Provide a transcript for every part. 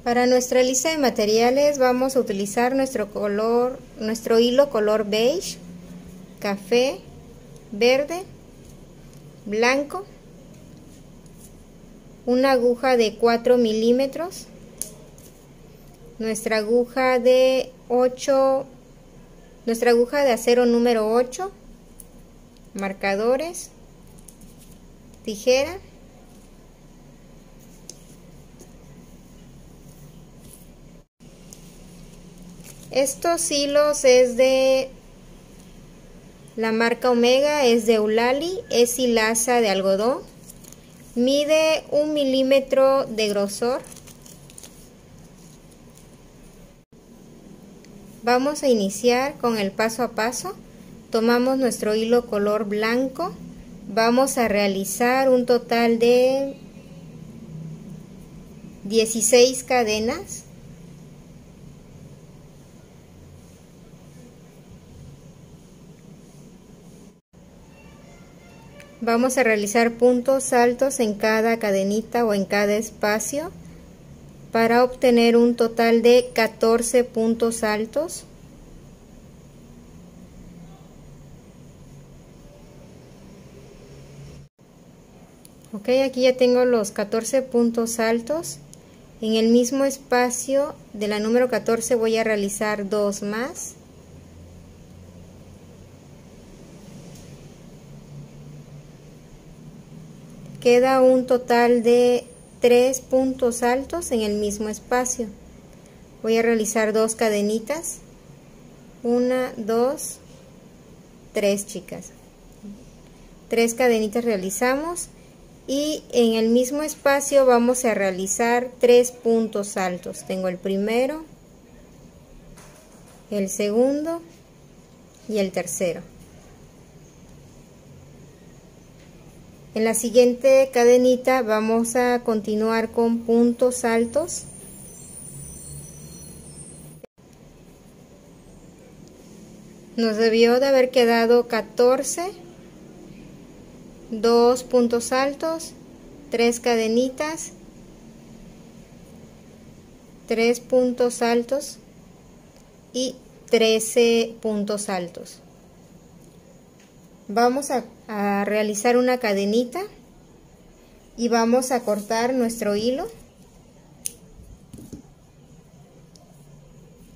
Para nuestra lista de materiales vamos a utilizar nuestro hilo color beige, café, verde, blanco, una aguja de 4 milímetros, nuestra aguja de acero número 8, marcadores, tijera. Estos hilos es de la marca Omega, es de Eulali, es hilaza de algodón, mide 1 milímetro de grosor. Vamos a iniciar con el paso a paso. Tomamos nuestro hilo color blanco, vamos a realizar un total de 16 cadenas. Vamos a realizar puntos altos en cada cadenita o en cada espacio para obtener un total de 14 puntos altos. Ok, aquí ya tengo los 14 puntos altos. En el mismo espacio de la número 14 voy a realizar 2 más. Queda un total de 3 puntos altos en el mismo espacio. Voy a realizar 2 cadenitas. 1, 2, 3, chicas. 3 cadenitas realizamos y en el mismo espacio vamos a realizar 3 puntos altos. Tengo el primero, el segundo y el tercero. En la siguiente cadenita vamos a continuar con puntos altos. Nos debió de haber quedado 14, 2 puntos altos, 3 cadenitas, 3 puntos altos y 13 puntos altos. Vamos a realizar una cadenita y vamos a cortar nuestro hilo.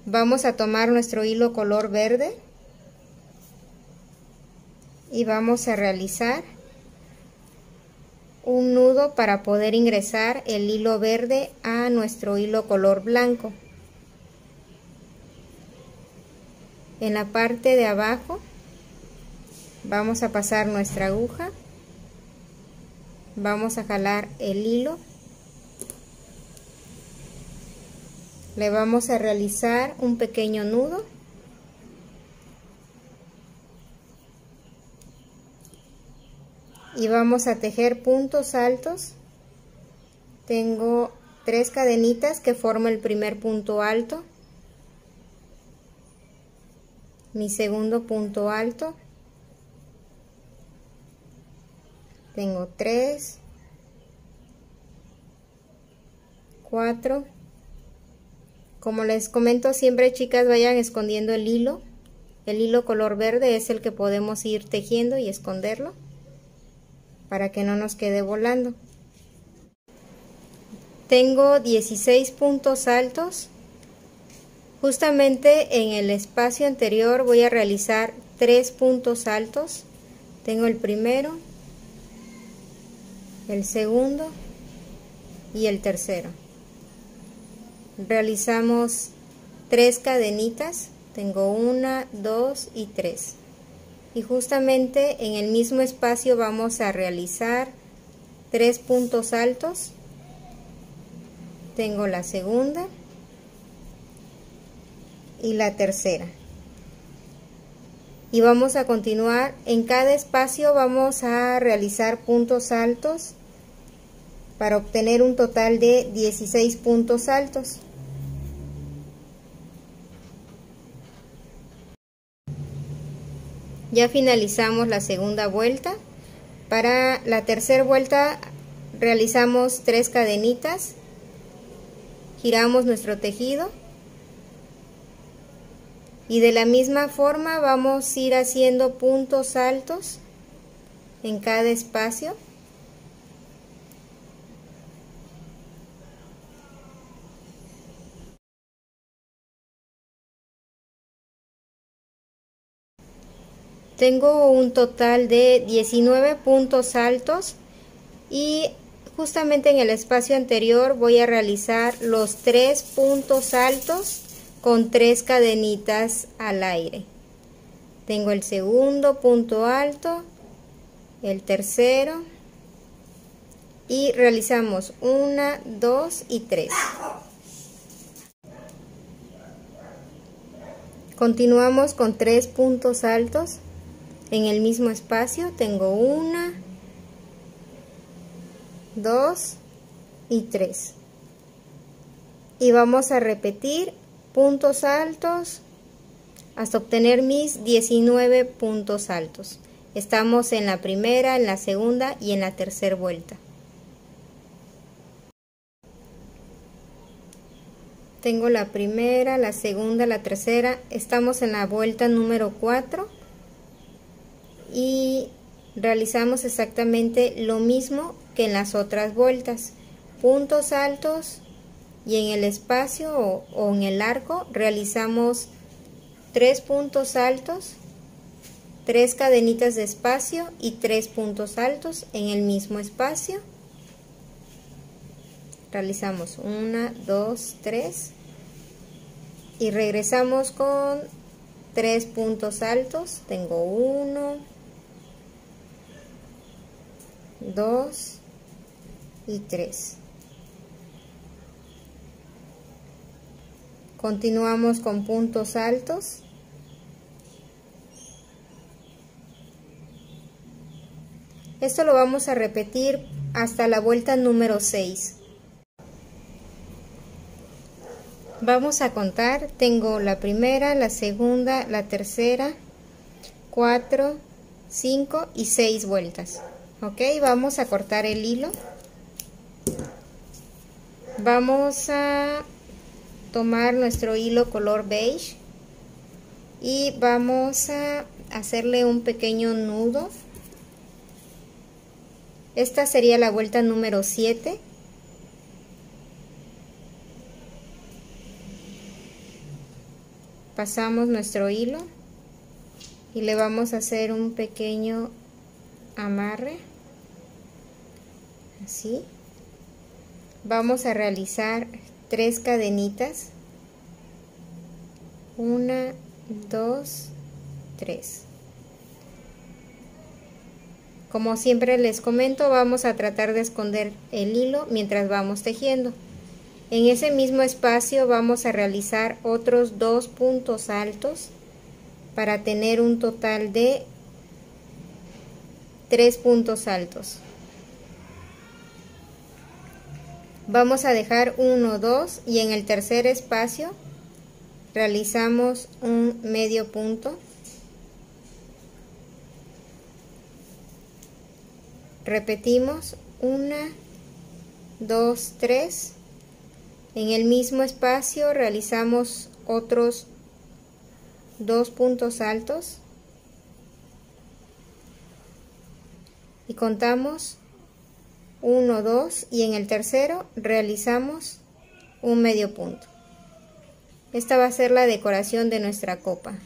Vamos a tomar nuestro hilo color verde y vamos a realizar un nudo para poder ingresar el hilo verde a nuestro hilo color blanco. En la parte de abajo vamos a pasar nuestra aguja, vamos a jalar el hilo, le vamos a realizar un pequeño nudo y vamos a tejer puntos altos. Tengo 3 cadenitas que forman el primer punto alto, mi segundo punto alto, tengo 3, 4. Como les comento siempre, chicas, vayan escondiendo el hilo. El hilo color verde es el que podemos ir tejiendo y esconderlo para que no nos quede volando. Tengo 16 puntos altos. Justamente en el espacio anterior voy a realizar 3 puntos altos. Tengo el primero, el segundo y el tercero. Realizamos 3 cadenitas, tengo 1, 2 y 3. Y justamente en el mismo espacio vamos a realizar 3 puntos altos. Tengo la segunda y la tercera. y vamos a continuar. En cada espacio vamos a realizar puntos altos para obtener un total de 16 puntos altos. Ya finalizamos la segunda vuelta. Para la tercera vuelta realizamos 3 cadenitas, giramos nuestro tejido y de la misma forma vamos a ir haciendo puntos altos en cada espacio. Tengo un total de 19 puntos altos y justamente en el espacio anterior voy a realizar los 3 puntos altos con 3 cadenitas al aire. Tengo el segundo punto alto, el tercero y realizamos 1, 2 y 3. Continuamos con 3 puntos altos en el mismo espacio. Tengo 1, 2 y 3. Y vamos a repetir puntos altos hasta obtener mis 19 puntos altos. Estamos en la primera, en la segunda y en la tercera vuelta. Tengo la primera, la segunda, la tercera. Estamos en la vuelta número 4 y realizamos exactamente lo mismo que en las otras vueltas. Puntos altos y en el espacio o en el arco realizamos 3 puntos altos, 3 cadenitas de espacio y 3 puntos altos en el mismo espacio. Realizamos 1, 2, 3 y regresamos con 3 puntos altos. Tengo 1, 2 y 3. Continuamos con puntos altos. Esto lo vamos a repetir hasta la vuelta número 6. Vamos a contar. Tengo la primera, la segunda, la tercera, 4, 5 y 6 vueltas. Ok, vamos a cortar el hilo. Vamos a tomar nuestro hilo color beige y vamos a hacerle un pequeño nudo. Esta sería la vuelta número 7. Pasamos nuestro hilo y le vamos a hacer un pequeño amarre, así. Vamos a realizar 3 cadenitas, 1, 2, 3. Como siempre les comento, vamos a tratar de esconder el hilo mientras vamos tejiendo. En ese mismo espacio vamos a realizar otros 2 puntos altos para tener un total de 3 puntos altos. Vamos a dejar 1, 2 y en el tercer espacio realizamos un medio punto. Repetimos 1, 2, 3. En el mismo espacio realizamos otros 2 puntos altos y contamos 1, 2 y en el tercero realizamos un medio punto. Esta va a ser la decoración de nuestra copa.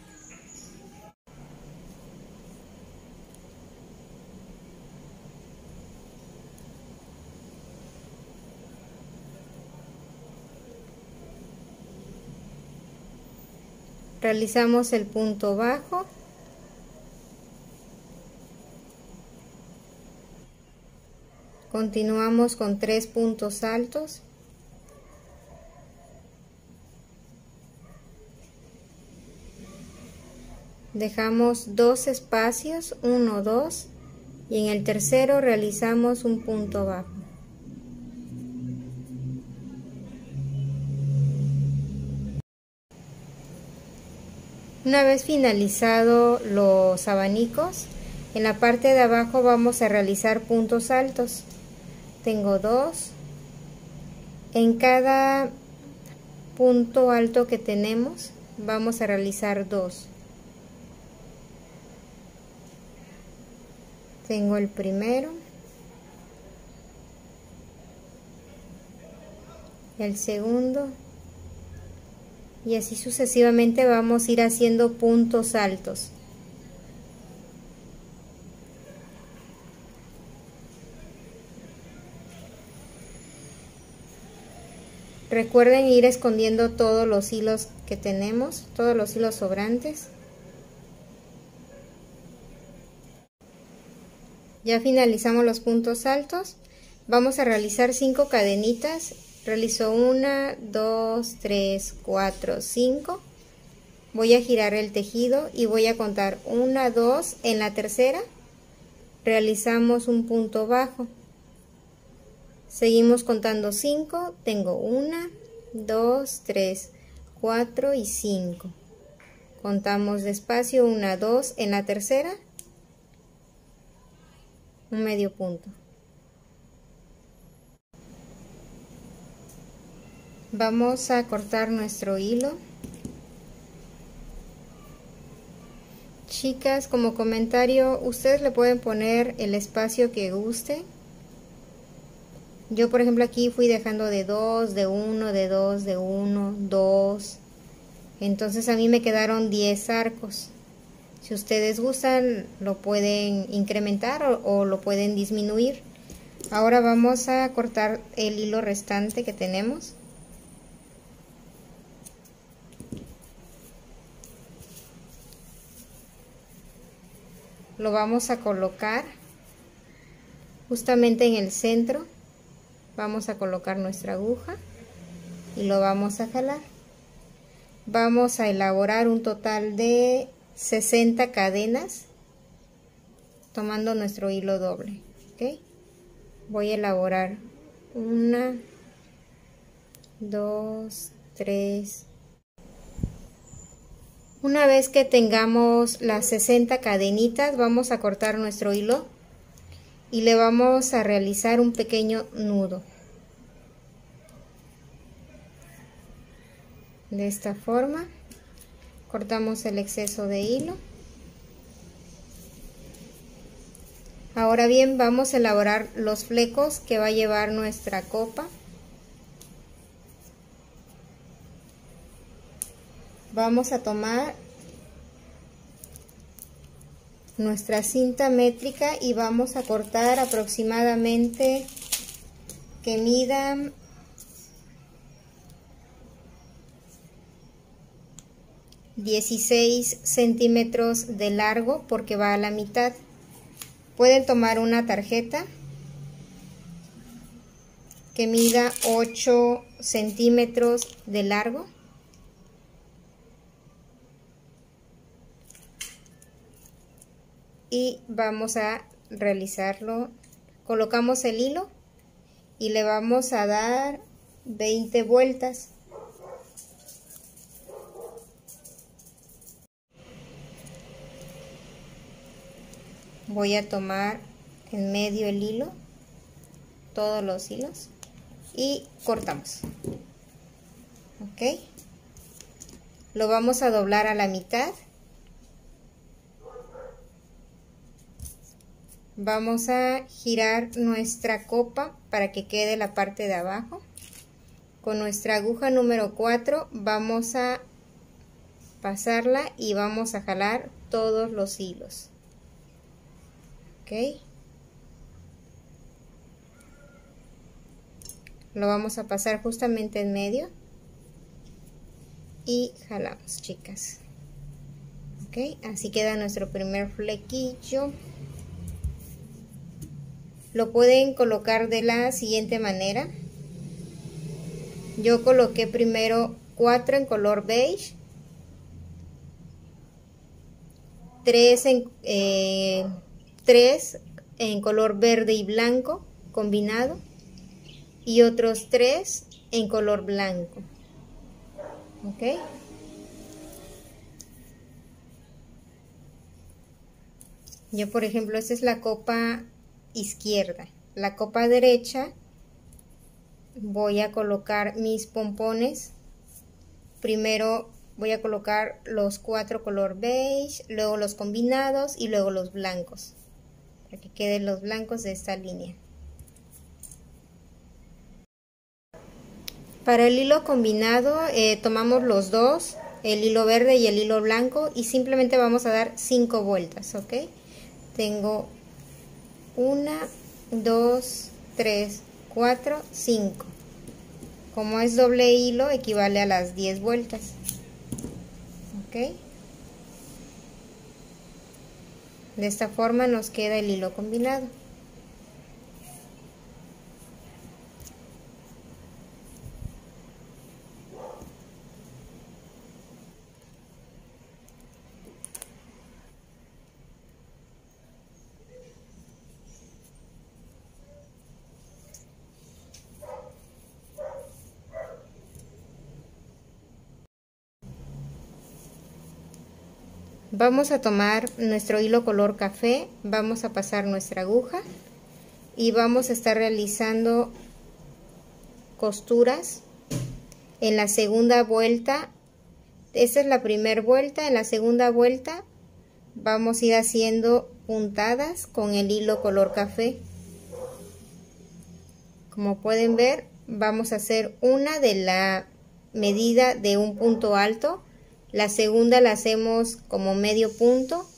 Realizamos el punto bajo, continuamos con 3 puntos altos, dejamos dos espacios, 1, 2, y en el tercero realizamos un punto bajo. Una vez finalizado los abanicos, en la parte de abajo vamos a realizar puntos altos. Tengo 2. En cada punto alto que tenemos vamos a realizar 2. Tengo el primero, el segundo, y así sucesivamente vamos a ir haciendo puntos altos. Recuerden ir escondiendo todos los hilos que tenemos, todos los hilos sobrantes. Ya finalizamos los puntos altos. Vamos a realizar 5 cadenitas. Realizo 1, 2, 3, 4, 5. Voy a girar el tejido y voy a contar 1, 2. En la tercera realizamos un punto bajo. Seguimos contando 5. Tengo 1, 2, 3, 4 y 5. Contamos despacio 1, 2. En la tercera un medio punto. Vamos a cortar nuestro hilo. Chicas, como comentario, ustedes le pueden poner el espacio que guste. Yo, por ejemplo, aquí fui dejando de 2, de 1, de 2, de 1, 2. Entonces a mí me quedaron 10 arcos. Si ustedes gustan, lo pueden incrementar o lo pueden disminuir. Ahora vamos a cortar el hilo restante que tenemos. Lo vamos a colocar justamente en el centro. Vamos a colocar nuestra aguja y lo vamos a jalar. Vamos a elaborar un total de 60 cadenas tomando nuestro hilo doble. ¿Okay? Voy a elaborar 1, 2, 3. Una vez que tengamos las 60 cadenitas, vamos a cortar nuestro hilo y le vamos a realizar un pequeño nudo. De esta forma, cortamos el exceso de hilo. Ahora bien, vamos a elaborar los flecos que va a llevar nuestra copa. Vamos a tomar nuestra cinta métrica y vamos a cortar aproximadamente que midan 16 centímetros de largo porque va a la mitad. Pueden tomar una tarjeta que mida 8 centímetros de largo. Y vamos a realizarlo. Colocamos el hilo y le vamos a dar 20 vueltas. Voy a tomar en medio el hilo, todos los hilos, y cortamos. Ok, lo vamos a doblar a la mitad. Vamos a girar nuestra copa para que quede la parte de abajo. Con nuestra aguja número 4 vamos a pasarla y vamos a jalar todos los hilos. Ok, lo vamos a pasar justamente en medio y jalamos, chicas. Ok, así queda nuestro primer flequillo. Lo pueden colocar de la siguiente manera. Yo coloqué primero 4 en color beige, tres en color verde y blanco combinado y otros 3 en color blanco. ¿Ok? Yo, por ejemplo, esta es la copa izquierda. La copa derecha voy a colocar mis pompones. Primero voy a colocar los 4 color beige, luego los combinados y luego los blancos, para que queden los blancos de esta línea. Para el hilo combinado tomamos los dos, el hilo verde y el hilo blanco, y simplemente vamos a dar 5 vueltas, ¿ok? Tengo 1, 2, 3, 4, 5. Como es doble hilo, equivale a las 10 vueltas. ¿Ok? De esta forma nos queda el hilo combinado. Vamos a tomar nuestro hilo color café, vamos a pasar nuestra aguja y vamos a estar realizando costuras en la segunda vuelta. Esta es la primera vuelta. En la segunda vuelta vamos a ir haciendo puntadas con el hilo color café. Como pueden ver, vamos a hacer una de la medida de un punto alto. La segunda la hacemos como medio punto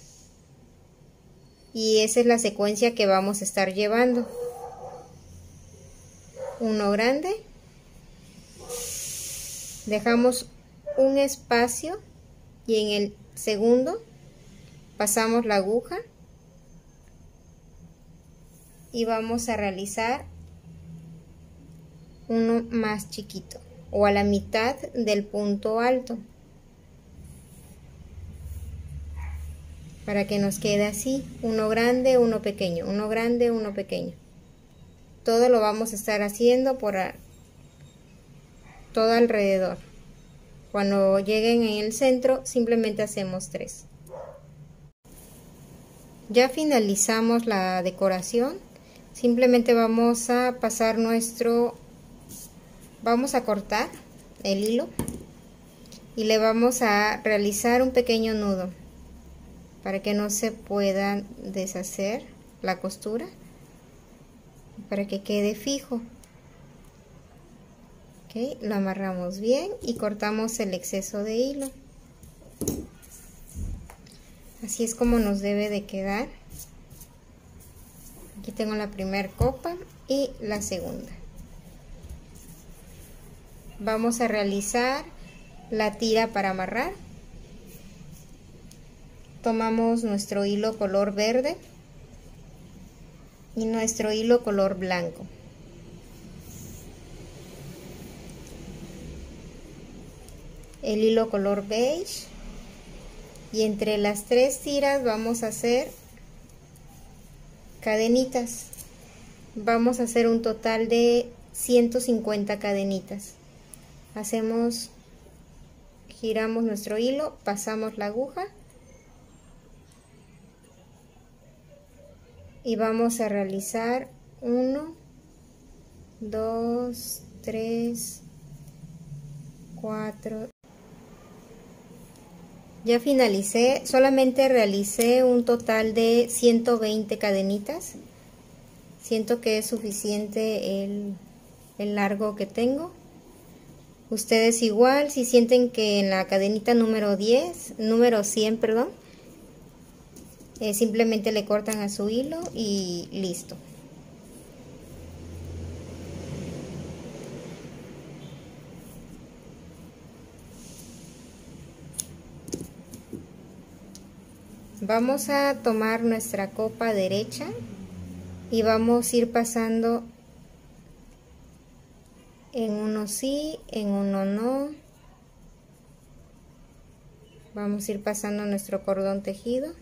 y esa es la secuencia que vamos a estar llevando. Uno grande, dejamos un espacio y en el segundo pasamos la aguja y vamos a realizar uno más chiquito o a la mitad del punto alto, para que nos quede así, uno grande, uno pequeño, uno grande, uno pequeño. Todo lo vamos a estar haciendo por todo alrededor. Cuando lleguen en el centro, simplemente hacemos 3. Ya finalizamos la decoración. Simplemente vamos a pasar vamos a cortar el hilo y le vamos a realizar un pequeño nudo para que no se pueda deshacer la costura, para que quede fijo. Okay, lo amarramos bien y cortamos el exceso de hilo. Así es como nos debe de quedar. Aquí tengo la primera copa y la segunda. Vamos a realizar la tira para amarrar. Tomamos nuestro hilo color verde y nuestro hilo color blanco. El hilo color beige y entre las 3 tiras vamos a hacer cadenitas. Vamos a hacer un total de 150 cadenitas. Giramos nuestro hilo, pasamos la aguja y vamos a realizar 1, 2, 3, 4. Ya finalicé, solamente realicé un total de 120 cadenitas. Siento que es suficiente el largo que tengo. Ustedes igual, si sienten que en la cadenita número 100, perdón, simplemente le cortan a su hilo y listo. Vamos a tomar nuestra copa derecha y vamos a ir pasando en uno sí, en uno no. Vamos a ir pasando nuestro cordón tejido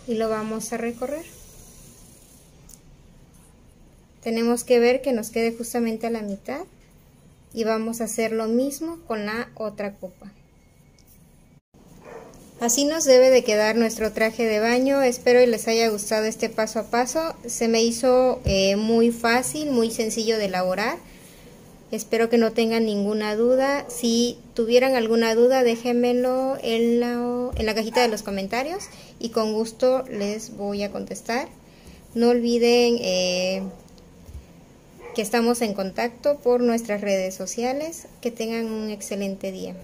y lo vamos a recorrer. Tenemos que ver que nos quede justamente a la mitad y vamos a hacer lo mismo con la otra copa. Así nos debe de quedar nuestro traje de baño. Espero y les haya gustado este paso a paso. Se me hizo muy fácil, muy sencillo de elaborar. Espero que no tengan ninguna duda. Si tuvieran alguna duda, déjenmelo en la cajita de los comentarios y con gusto les voy a contestar. No olviden que estamos en contacto por nuestras redes sociales. Que tengan un excelente día.